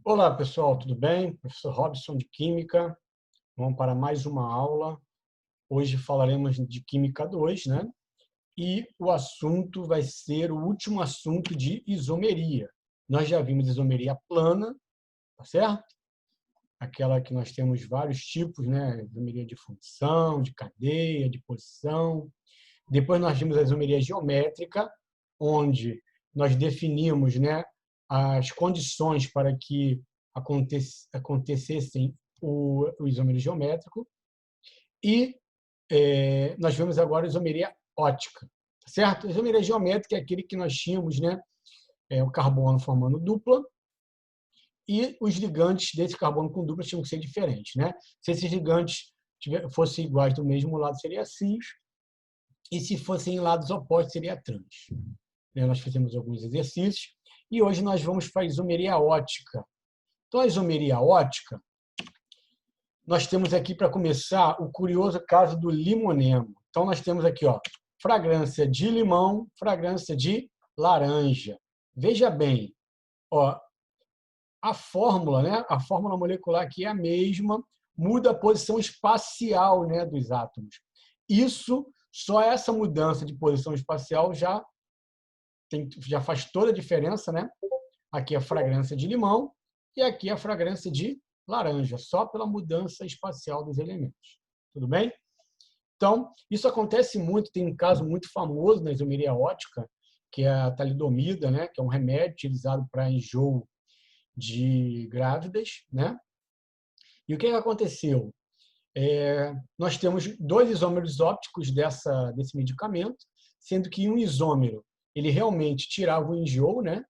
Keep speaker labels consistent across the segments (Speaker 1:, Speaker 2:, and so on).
Speaker 1: Olá, pessoal, tudo bem? Professor Robson de Química. Vamos para mais uma aula. Hoje falaremos de Química 2, né? E o assunto vai ser o último assunto de isomeria. Nós já vimos isomeria plana, tá certo? Aquela que nós temos vários tipos, né? Isomeria de função, de cadeia, de posição. Depois nós vimos a isomeria geométrica, onde nós definimos, né, as condições para que acontecessem o isômero geométrico. E nós vemos agora a isomeria ótica, certo? A isomeria geométrica é aquele que nós tínhamos, né, o carbono formando dupla, e os ligantes desse carbono com dupla tinham que ser diferentes, né? Se esses ligantes fossem iguais do mesmo lado, seria cis, e se fossem em lados opostos, seria trans. Nós fizemos alguns exercícios, e hoje nós vamos para a isomeria ótica. Então, a isomeria ótica, nós temos aqui, para começar, o curioso caso do limoneno. Então, nós temos aqui, ó, fragrância de limão, fragrância de laranja. Veja bem, ó, a fórmula, né? A fórmula molecular aqui é a mesma, muda a posição espacial, né, dos átomos. Isso, só essa mudança de posição espacial já faz toda a diferença, né? Aqui a fragrância de limão e aqui a fragrância de laranja, só pela mudança espacial dos elementos. Tudo bem? Então, isso acontece muito, tem um caso muito famoso na isomeria ótica, que é a talidomida, né? Que é um remédio utilizado para enjoo de grávidas, né? E o que aconteceu? Nós temos dois isômeros ópticos desse medicamento, sendo que um isômero ele realmente tirava o enjoo, né?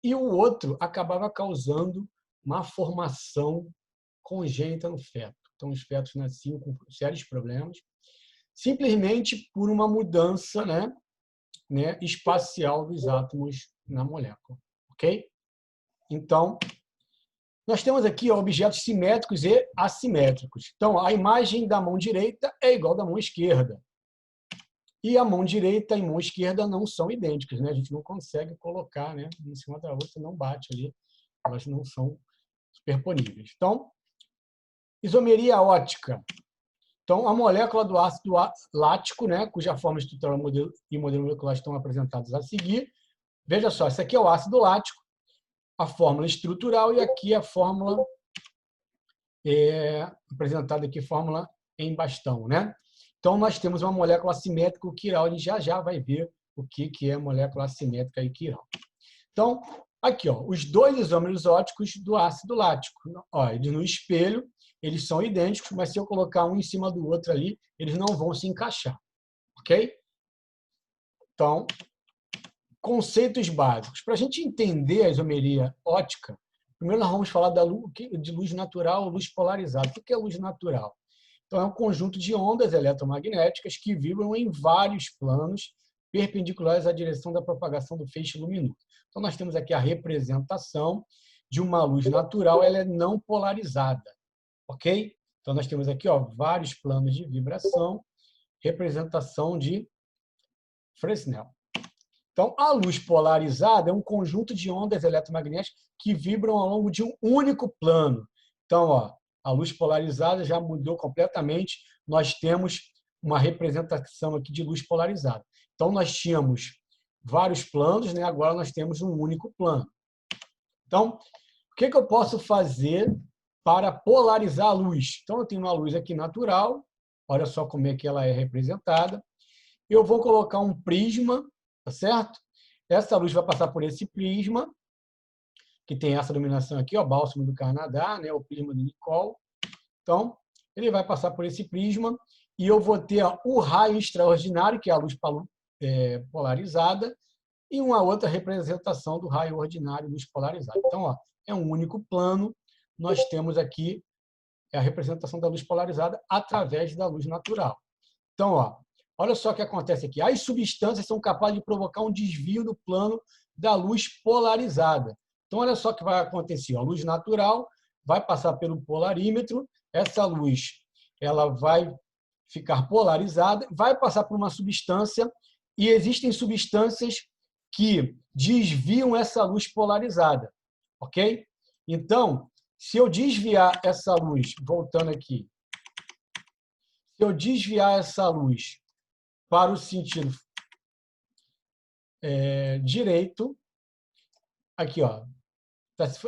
Speaker 1: E o outro acabava causando uma formação congênita no feto. Então, os fetos nasciam com sérios problemas, simplesmente por uma mudança, né, espacial dos átomos na molécula. Ok? Então, nós temos aqui objetos simétricos e assimétricos. Então, a imagem da mão direita é igual à da mão esquerda. E a mão direita e a mão esquerda não são idênticas, né? A gente não consegue colocar, né, uma em cima da outra, não bate ali, elas não são superponíveis. Então, isomeria ótica. Então, a molécula do ácido lático, né, cuja forma estrutural e modelo molecular estão apresentados a seguir. Veja só, esse aqui é o ácido lático, a fórmula estrutural, e aqui a fórmula apresentada aqui, fórmula em bastão, né? Então, nós temos uma molécula assimétrica quiral, a gente já vai ver o que é molécula assimétrica e quiral. Então, aqui, ó, os dois isômeros óticos do ácido lático. Ó, eles no espelho, eles são idênticos, mas se eu colocar um em cima do outro ali, eles não vão se encaixar. Ok? Então, conceitos básicos. Para a gente entender a isomeria ótica, primeiro nós vamos falar de luz natural ou luz polarizada. O que é luz natural? Então, é um conjunto de ondas eletromagnéticas que vibram em vários planos perpendiculares à direção da propagação do feixe luminoso. Então, nós temos aqui a representação de uma luz natural, ela é não polarizada, ok? Então, nós temos aqui, ó, vários planos de vibração, representação de Fresnel. Então, a luz polarizada é um conjunto de ondas eletromagnéticas que vibram ao longo de um único plano. Então, ó, a luz polarizada já mudou completamente. Nós temos uma representação aqui de luz polarizada. Então, nós tínhamos vários planos, né? Agora nós temos um único plano. Então, o que eu posso fazer para polarizar a luz? Então, eu tenho uma luz aqui natural. Olha só como é que ela é representada. Eu vou colocar um prisma, tá certo? Essa luz vai passar por esse prisma, que tem essa iluminação aqui, ó, bálsamo do Canadá, né, o prisma do Nicol. Então, ele vai passar por esse prisma e eu vou ter, ó, o raio extraordinário, que é a luz polarizada, e uma outra representação do raio ordinário, luz polarizada. Então, ó, é um único plano. Nós temos aqui a representação da luz polarizada através da luz natural. Então, ó, olha só o que acontece aqui. As substâncias são capazes de provocar um desvio do plano da luz polarizada. Então, olha só o que vai acontecer. A luz natural vai passar pelo polarímetro, essa luz ela vai ficar polarizada, vai passar por uma substância, e existem substâncias que desviam essa luz polarizada, ok? Então, se eu desviar essa luz, voltando aqui, se eu desviar essa luz para o sentido direito, aqui, ó,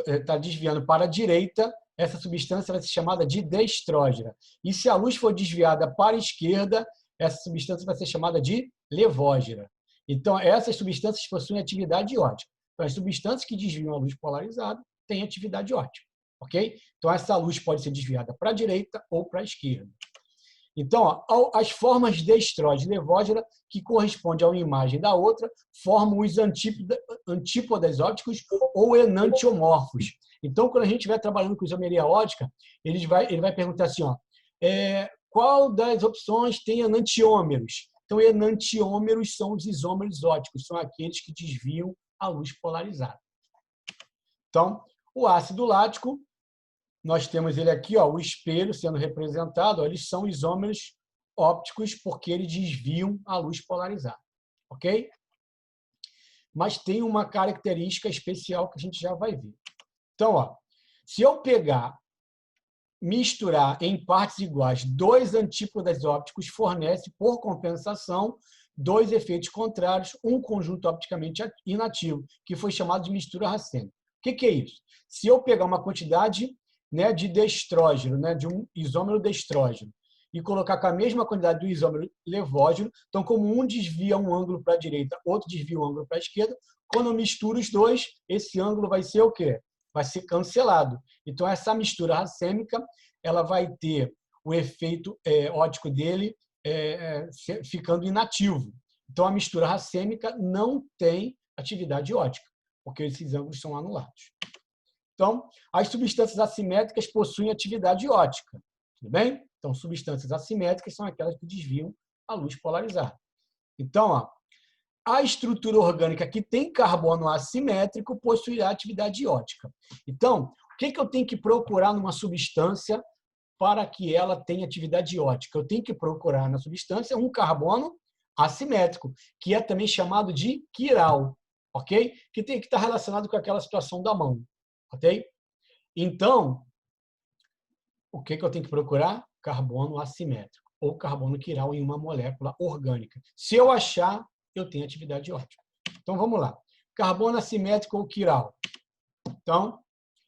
Speaker 1: está desviando para a direita, essa substância vai ser chamada de destrógena. E se a luz for desviada para a esquerda, essa substância vai ser chamada de levógena. Então, essas substâncias possuem atividade ótica. Então, as substâncias que desviam a luz polarizada têm atividade ótica. Ok? Então, essa luz pode ser desviada para a direita ou para a esquerda. Então, ó, as formas de estrógeno e levógena, que correspondem a uma imagem da outra, formam os antípodas ópticos ou enantiomorfos. Então, quando a gente estiver trabalhando com isomeria ótica, ele vai perguntar assim, ó, qual das opções tem enantiômeros? Então, enantiômeros são os isômeros ópticos, são aqueles que desviam a luz polarizada. Então, o ácido lático, nós temos ele aqui, ó, o espelho sendo representado, ó, eles são isômeros ópticos porque eles desviam a luz polarizada, ok? Mas tem uma característica especial que a gente já vai ver. Então, ó, se eu misturar em partes iguais dois antípodas ópticos, fornece, por compensação, dois efeitos contrários, um conjunto opticamente inativo, que foi chamado de mistura racêmica. O que é isso? Se eu pegar uma quantidade de destrógeno, de um isômero destrógeno, e colocar com a mesma quantidade do isômero levógeno, então, como um desvia um ângulo para a direita, outro desvia um ângulo para a esquerda, quando eu misturo os dois, esse ângulo vai ser o quê? Vai ser cancelado. Então, essa mistura racêmica, ela vai ter o efeito óptico dele ficando inativo. Então, a mistura racêmica não tem atividade óptica, porque esses ângulos são anulados. Então, as substâncias assimétricas possuem atividade óptica. Tudo bem? Então, substâncias assimétricas são aquelas que desviam a luz polarizada. Então, ó, a estrutura orgânica que tem carbono assimétrico possuirá atividade óptica. Então, o que eu tenho que procurar numa substância para que ela tenha atividade óptica? Eu tenho que procurar na substância um carbono assimétrico, que é também chamado de quiral, ok? Que tem que estar relacionado com aquela situação da mão. Ok? Então, o que eu tenho que procurar? Carbono assimétrico, ou carbono quiral em uma molécula orgânica. Se eu achar, eu tenho atividade óptica. Então, vamos lá. Carbono assimétrico ou quiral. Então,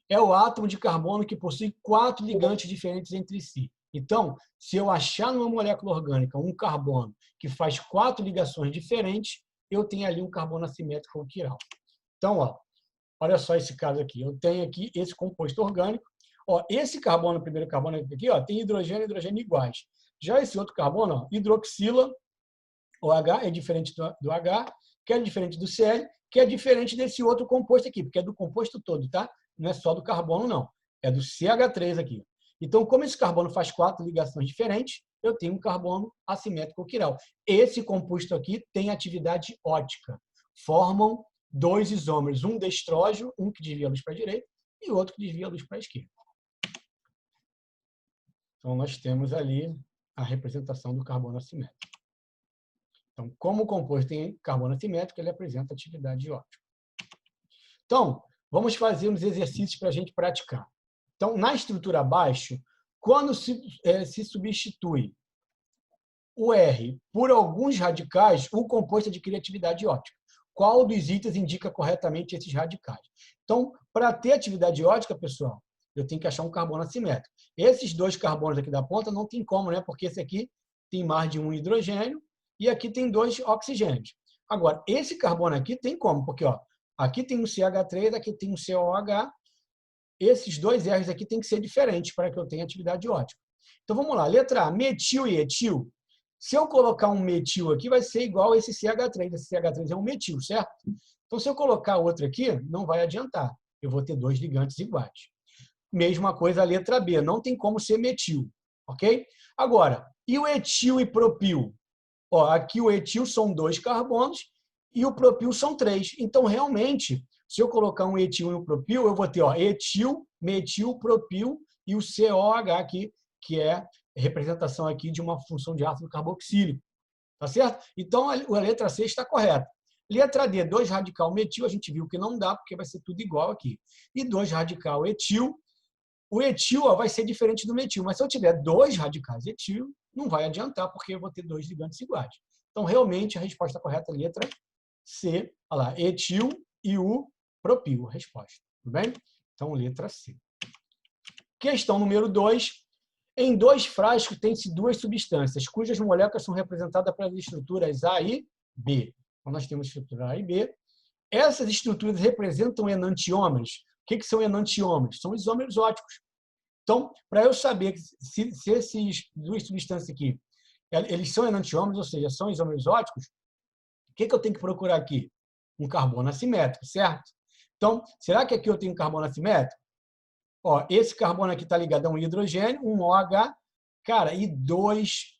Speaker 1: é o átomo de carbono que possui 4 ligantes diferentes entre si. Então, se eu achar numa molécula orgânica um carbono que faz 4 ligações diferentes, eu tenho ali um carbono assimétrico ou quiral. Então, ó, olha só esse caso aqui. Eu tenho aqui esse composto orgânico. Ó, esse carbono, o primeiro carbono aqui, ó, tem hidrogênio e hidrogênio iguais. Já esse outro carbono, ó, hidroxila, o H é diferente do H, que é diferente do Cl, que é diferente desse outro composto aqui, porque é do composto todo, tá? Não é só do carbono, não. É do CH3 aqui. Então, como esse carbono faz 4 ligações diferentes, eu tenho um carbono assimétrico quiral. Esse composto aqui tem atividade óptica. Formam 2 isômeros, um destrógeno, um que desvia a luz para a direita e outro que desvia a luz para a esquerda. Então, nós temos ali a representação do carbono assimétrico. Então, como o composto tem carbono assimétrico, ele apresenta atividade óptica. Então, vamos fazer uns exercícios para a gente praticar. Então, na estrutura abaixo, quando se substitui o R por alguns radicais, o composto adquire atividade óptica. Qual dos itens indica corretamente esses radicais? Então, para ter atividade óptica, pessoal, eu tenho que achar um carbono assimétrico. Esses 2 carbonos aqui da ponta não tem como, né? Porque esse aqui tem mais de um hidrogênio e aqui tem 2 oxigênios. Agora, esse carbono aqui tem como? Porque ó, aqui tem um CH3, aqui tem um COH. Esses 2 R's aqui tem que ser diferentes para que eu tenha atividade óptica. Então, vamos lá. Letra A, metil e etil. Se eu colocar um metil aqui, vai ser igual a esse CH3. Esse CH3 é um metil, certo? Então, se eu colocar outro aqui, não vai adiantar. Eu vou ter 2 ligantes iguais. Mesma coisa a letra B. Não tem como ser metil. Ok? Agora, e o etil e propil? Ó, aqui o etil são 2 carbonos e o propil são 3. Então, realmente, se eu colocar um etil e um propil, eu vou ter etil, metil, propil e o COH aqui, que é representação aqui de uma função de ácido carboxílico. Tá certo? Então, a letra C está correta. Letra D, 2 radical metil, a gente viu que não dá, porque vai ser tudo igual aqui. E 2 radical etil, o etil vai ser diferente do metil, mas se eu tiver 2 radicais etil, não vai adiantar, porque eu vou ter 2 ligantes iguais. Então, realmente, a resposta correta é a letra C, olha lá, etil e o propil, a resposta. Tudo bem? Então, letra C. Questão número 2. Em 2 frascos tem-se 2 substâncias, cujas moléculas são representadas pelas estruturas A e B. Então, nós temos estrutura A e B. Essas estruturas representam enantiômeros. O que são enantiômeros? São isômeros óticos. Então, para eu saber se esses 2 substâncias aqui eles são enantiômeros, ou seja, são isômeros óticos, o que eu tenho que procurar aqui? Um carbono assimétrico, certo? Então, será que aqui eu tenho um carbono assimétrico? Ó, esse carbono aqui está ligado a um hidrogênio, um OH, cara, e 2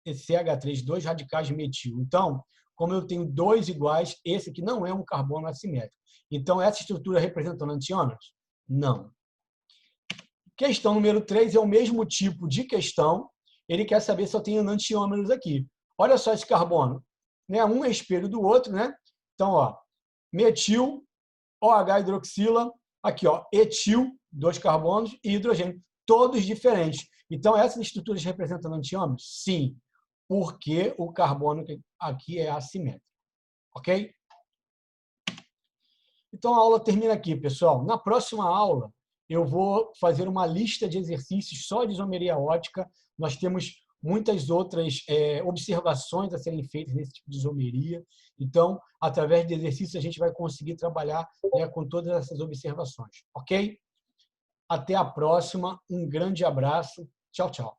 Speaker 1: CH3, 2 radicais metil. Então, como eu tenho 2 iguais, esse aqui não é um carbono assimétrico. Então, essa estrutura representa enantiômeros? Não. Questão número 3 é o mesmo tipo de questão. Ele quer saber se eu tenho enantiômeros aqui. Olha só esse carbono. Né? Um é espelho do outro, né? Então, ó, metil, OH hidroxila, aqui, ó, etil, 2 carbonos e hidrogênio, todos diferentes. Então, essas estruturas representam enantiômeros? Sim, porque o carbono aqui é assimétrico. Ok? Então, a aula termina aqui, pessoal. Na próxima aula, eu vou fazer uma lista de exercícios só de isomeria ótica. Nós temos muitas outras observações a serem feitas nesse tipo de isomeria. Então, através de exercícios, a gente vai conseguir trabalhar com todas essas observações. Ok? Até a próxima. Um grande abraço. Tchau, tchau.